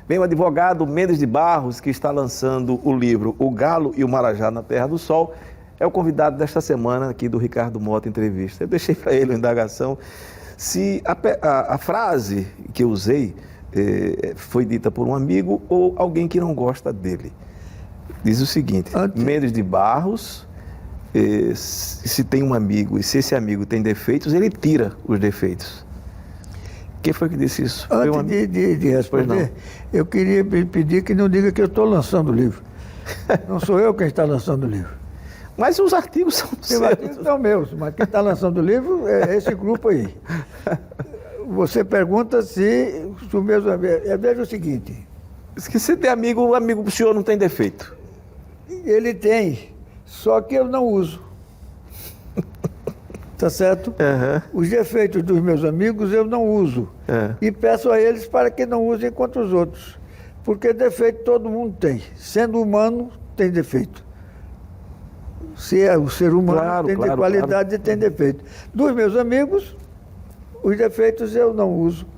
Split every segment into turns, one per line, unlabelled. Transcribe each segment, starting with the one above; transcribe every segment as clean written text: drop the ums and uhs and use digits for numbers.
Bem, o advogado Mendes de Barros, que está lançando o livro O Galo e o Marajá na Terra do Sol, é o convidado desta semana aqui do Ricardo Mota Entrevista. Eu deixei para ele uma indagação se a frase que eu usei foi dita por um amigo ou alguém que não gosta dele. Diz o seguinte: Mendes de Barros, se tem um amigo e se esse amigo tem defeitos, ele tira os defeitos. Quem foi que disse isso?
Antes de responder, eu queria pedir que não diga que eu estou lançando o livro. Não sou eu quem está lançando o livro.
Mas os artigos são
Os
seus.
artigos são meus, mas quem está lançando o livro é esse grupo aí. Você pergunta se o mesmo... Veja o seguinte...
Se você tem amigo, o amigo do senhor não tem defeito.
Ele tem, só que eu não uso. Tá certo?
Uhum.
Os defeitos dos meus amigos eu não uso. E peço a eles para que não usem contra os outros. Porque defeito todo mundo tem. Sendo humano, tem defeito. Se é o ser humano, tem qualidade e tem defeito. Dos meus amigos, os defeitos eu não uso.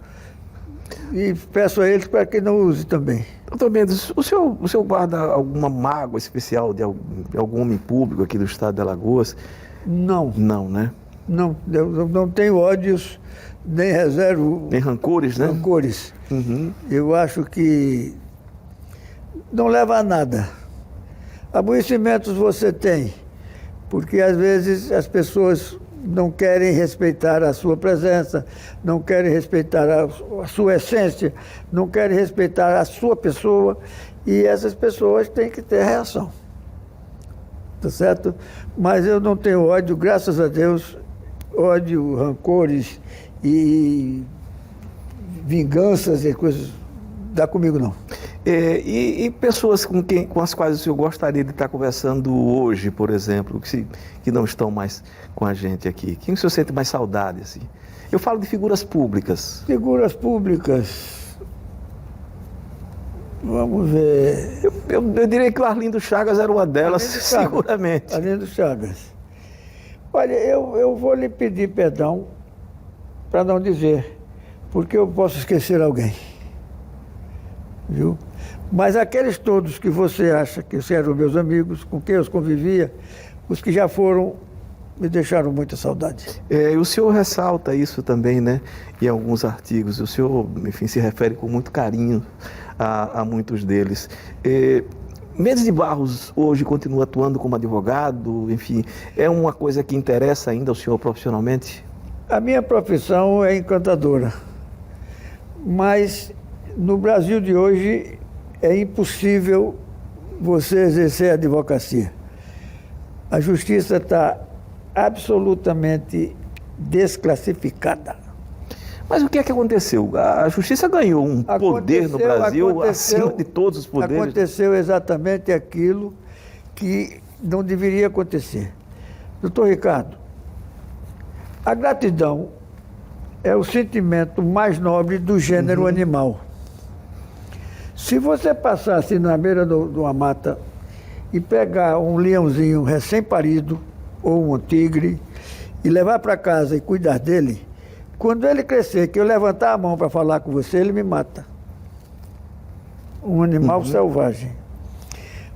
E peço a eles para que não use também.
Doutor Mendes, o senhor guarda alguma mágoa especial de algum homem público aqui do estado de Alagoas?
Não.
Não, né?
Não, eu não tenho ódios, nem reservo...
Nem rancores, né?
Rancores.
Uhum.
Eu acho que não leva a nada. Aborrecimentos você tem, porque às vezes as pessoas não querem respeitar a sua presença, não querem respeitar a sua essência, não querem respeitar a sua pessoa, e essas pessoas têm que ter reação. Tá certo? Mas eu não tenho ódio, graças a Deus, ódio, rancores e vinganças e coisas, dá comigo não.
E pessoas com as quais o senhor gostaria de estar conversando hoje, por exemplo, que não estão mais com a gente aqui? Quem o senhor sente mais saudade, assim? Eu falo de figuras públicas.
Figuras públicas... Vamos ver...
Eu diria que o Arlindo Chagas era uma delas, seguramente.
Arlindo Chagas. Olha, eu vou lhe pedir perdão para não dizer, porque eu posso esquecer alguém. Viu? Mas aqueles todos que você acha que eram meus amigos, com quem eu convivia, os que já foram, me deixaram muita saudade.
O senhor ressalta isso também, né? Em alguns artigos. O senhor, enfim, se refere com muito carinho a muitos deles. Mendes de Barros hoje continua atuando como advogado, enfim, é uma coisa que interessa ainda ao senhor profissionalmente?
A minha profissão é encantadora, mas no Brasil de hoje é impossível você exercer a advocacia. A justiça está absolutamente desclassificada.
Mas o que é que aconteceu? A justiça ganhou um poder no Brasil acima de todos os poderes.
Aconteceu exatamente aquilo que não deveria acontecer. Doutor Ricardo, a gratidão é o sentimento mais nobre do gênero animal. Se você passasse na beira de uma mata e pegar um leãozinho recém-parido ou um tigre e levar para casa e cuidar dele, quando ele crescer, que eu levantar a mão para falar com você, ele me mata. Um animal selvagem.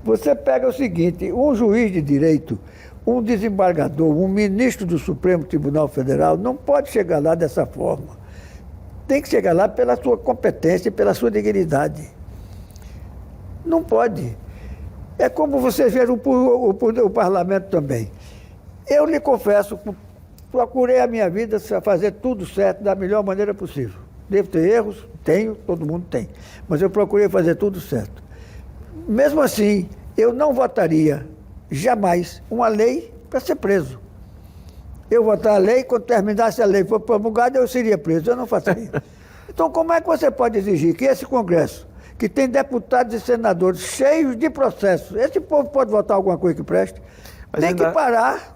Você pega o seguinte, um juiz de direito, um desembargador, um ministro do Supremo Tribunal Federal, não pode chegar lá dessa forma. Tem que chegar lá pela sua competência e pela sua dignidade. Não pode. É como vocês viram o parlamento também. Eu lhe confesso, procurei a minha vida fazer tudo certo da melhor maneira possível. Devo ter erros? Tenho, todo mundo tem. Mas eu procurei fazer tudo certo. Mesmo assim, eu não votaria jamais uma lei para ser preso. Eu votar a lei, quando terminasse a lei for promulgada, eu seria preso. Eu não façaria. Então, como é que você pode exigir que esse Congresso, que tem deputados e senadores cheios de processos, esse povo pode votar alguma coisa que preste? Mas tem que parar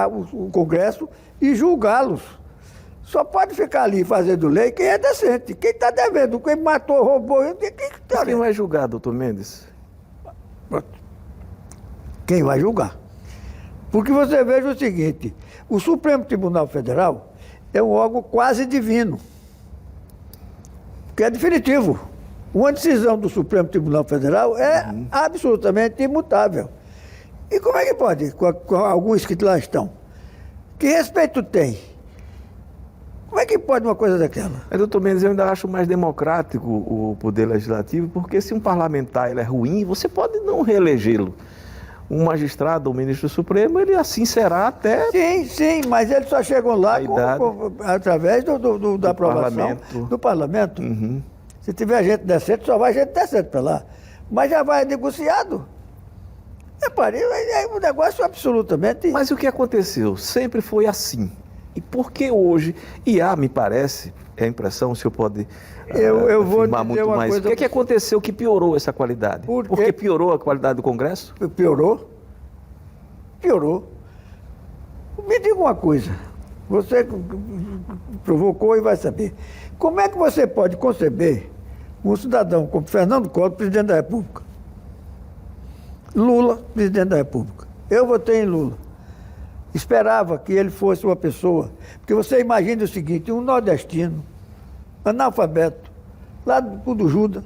o Congresso e julgá-los. Só pode ficar ali fazendo lei quem é decente, quem está devendo, quem matou, roubou.
Quem vai julgar, doutor Mendes?
Quem vai julgar? Porque você veja o seguinte, o Supremo Tribunal Federal é um órgão quase divino, que é definitivo. Uma decisão do Supremo Tribunal Federal é absolutamente imutável. E como é que pode, com alguns que lá estão? Que respeito tem? Como é que pode uma coisa daquela?
Mas, doutor Mendes, eu ainda acho mais democrático o poder legislativo, porque se um parlamentar ele é ruim, você pode não reelegê-lo. Um magistrado, um ministro do Supremo, ele assim será até...
Sim, mas eles só chegam lá através da aprovação do parlamento. Se tiver gente decente, só vai gente decente para lá. Mas já vai negociado. É um negócio absolutamente...
Mas o que aconteceu? Sempre foi assim. E por que hoje, me parece, é a impressão, o senhor pode
eu vou
afirmar muito
uma
mais.
coisa...
O que aconteceu que piorou essa qualidade? Porque piorou a qualidade do Congresso?
Piorou. Me diga uma coisa, você provocou e vai saber. Como é que você pode conceber um cidadão como Fernando Collor, presidente da República? Lula, presidente da República. Eu votei em Lula. Esperava que ele fosse uma pessoa... Porque você imagina o seguinte, um nordestino, analfabeto, lá do Juda,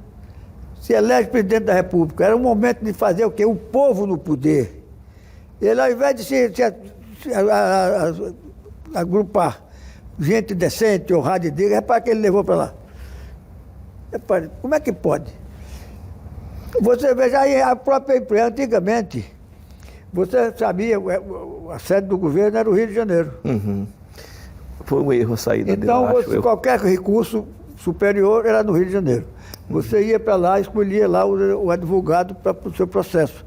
se elege presidente da República. Era um momento de fazer o quê? O povo no poder. Ele, ao invés de se agrupar gente decente, honrada e digna, repara que ele levou para lá. Repare, como é que pode? Você veja aí a própria empresa, antigamente, você sabia, a sede do governo era o Rio de Janeiro.
Foi um erro a saída dele,
então, qualquer recurso superior era no Rio de Janeiro. Você ia para lá, escolhia lá o advogado para o seu processo.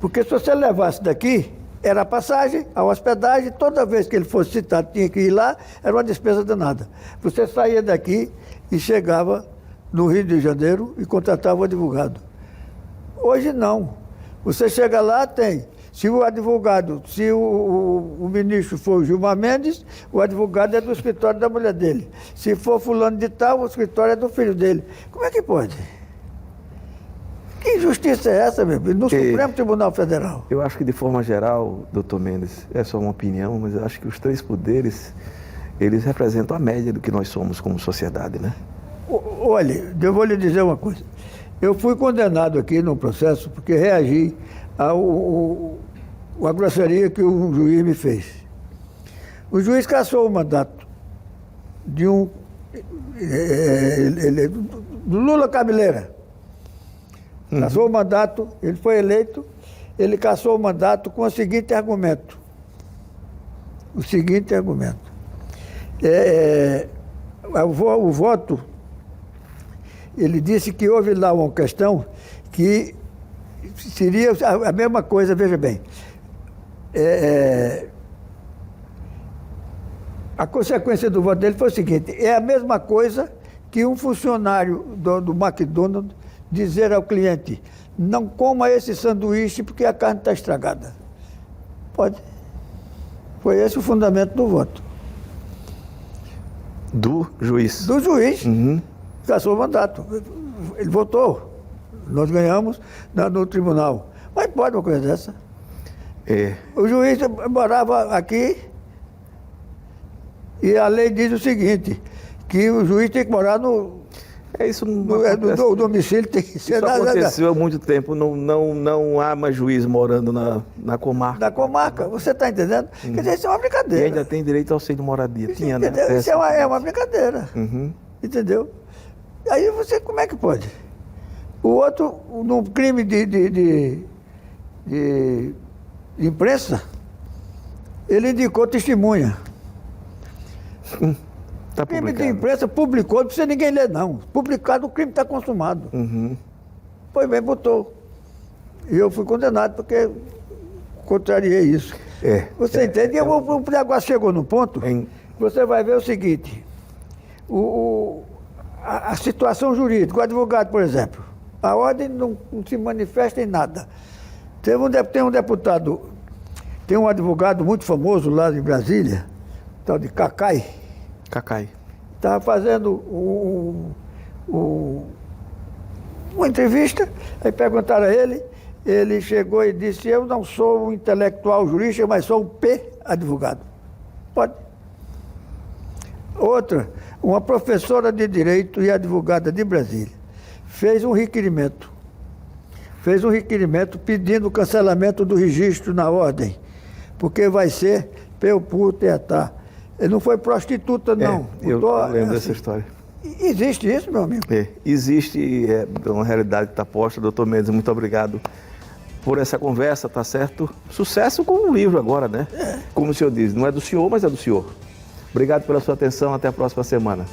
Porque se você levasse daqui, era a passagem, a hospedagem, toda vez que ele fosse citado, tinha que ir lá, era uma despesa danada. Você saía daqui e chegava no Rio de Janeiro e contratava o advogado. Hoje não. Você chega lá, se o advogado, se o ministro for o Gilmar Mendes, o advogado é do escritório da mulher dele. Se for fulano de tal, o escritório é do filho dele. Como é que pode? Que injustiça é essa, meu filho? No Supremo Tribunal Federal.
Eu acho que, de forma geral, doutor Mendes, é só uma opinião, mas eu acho que os três poderes, eles representam a média do que nós somos como sociedade, né?
Olha, eu vou lhe dizer uma coisa. Eu fui condenado aqui no processo porque reagi à grosseria que um juiz me fez. O juiz cassou o mandato de do Lula Cabeleira. Cassou o mandato, ele foi eleito, ele cassou o mandato com o seguinte argumento. O voto, ele disse que houve lá uma questão que seria a mesma coisa, veja bem. A consequência do voto dele foi o seguinte, é a mesma coisa que um funcionário do McDonald's dizer ao cliente, não coma esse sanduíche porque a carne está estragada. Pode. Foi esse o fundamento do voto.
Do juiz?
Do juiz. Cassou o mandato. Ele votou. Nós ganhamos no tribunal. Mas pode uma coisa dessa? O juiz morava aqui e a lei diz o seguinte, que o juiz tem que morar no domicílio, tem que ser...
Isso aconteceu há muito tempo, não há mais juiz morando na comarca.
Na comarca, você está entendendo? Quer dizer, isso é uma brincadeira.
E ainda tem direito ao auxílio de moradia. Tinha, né?
Isso é uma brincadeira. Entendeu? Aí você, como é que pode? O outro, num crime de imprensa, ele indicou testemunha.
Tá
crime de imprensa publicou, não precisa ninguém ler, não. Publicado, o crime está consumado. Pois bem, botou. E eu fui condenado porque contrariei isso. Você entende? O negócio chegou num ponto, você vai ver o seguinte, a situação jurídica, o advogado, por exemplo, a ordem não se manifesta em nada. Tem um deputado, tem um advogado muito famoso lá em Brasília, tal de Cacai. Estava fazendo uma entrevista, aí perguntaram a ele chegou e disse, eu não sou um intelectual jurista, mas sou um advogado. Pode. Outra, uma professora de Direito e advogada de Brasília, fez um requerimento pedindo o cancelamento do registro na ordem, porque vai ser peu por teatá. Ele não foi prostituta, não.
Eu lembro dessa história.
Existe isso, meu amigo?
Existe, é uma realidade que está posta. Doutor Mendes, muito obrigado por essa conversa, tá certo? Sucesso com o livro agora, né? Como o senhor diz, não é do senhor, mas é do senhor. Obrigado pela sua atenção, até a próxima semana.